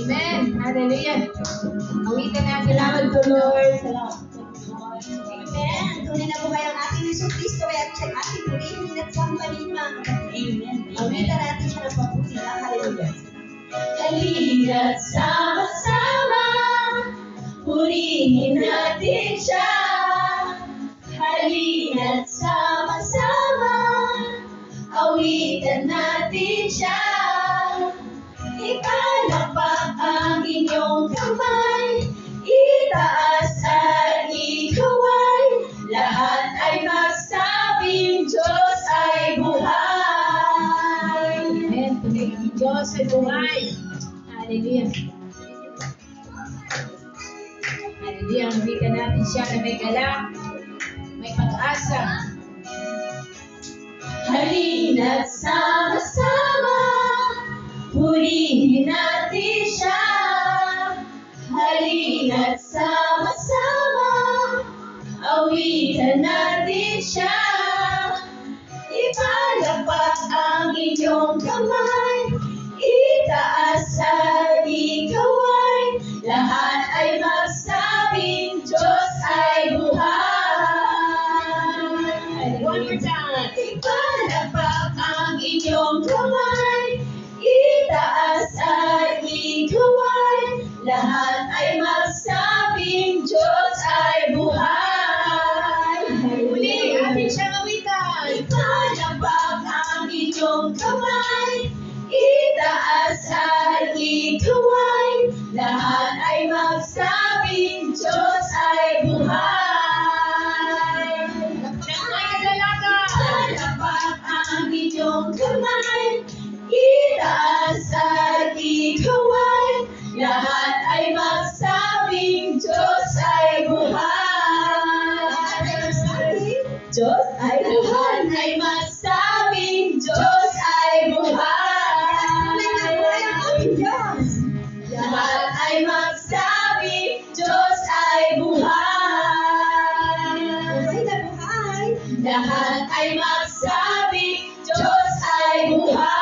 Amen. Hallelujah. Awitin natin. Salamat po, Lord. Salamat po, Lord. Amen. Tunay na po kayo ang ating Yesu Cristo kaya siya ang ating purihin at sambalima. Amen. Awitan natin siya ng papusin. Hallelujah. Halina't sama-sama, purihin natin siya. Halina't sama-sama, awitan natin siya. Ipalakpak ang inyong kamay, itaas at ikaway, lahat ay magsabing Diyos ay buhay. Amen. Tunay ang Diyos ay buhay. Hallelujah. Hallelujah. Awitin natin siya na may galak, may pag-asa. Halina't sama-sama, purihin natin siya. Halina't sama-sama, awitan natin siya. Ipalakpak ang inyong kamay, itaas at ikaway, lahat ay magsabing Diyos ay buhay. One more time. Ipalakpak ang inyong kamay, itaas at ikaway, lahat ay magsabing Diyos ay buhay. Muli, atin siyang awitan. Ipalakpak ang inyong kamay, itaas at ikaway, lahat ay magsabing Diyos ay buhay. Ay, kagalaka. Ipalakpak ang inyong kamay, itaas at ikaway, lahat ay magsabing Diyos ay buhay. Diyos ay buhay, ay magsabing Diyos ay buhay. Lahat ay magsabing Diyos ay buhay. Lahat ay magsabing Diyos ay buhay.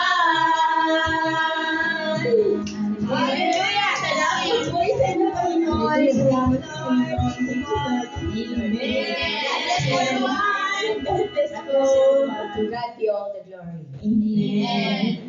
Hallelujah! Salamat po sa inyo, Panginoon. Salamat po, Lord. Amen. God bless po, everyone. God bless po. To God be all the glory. Amen.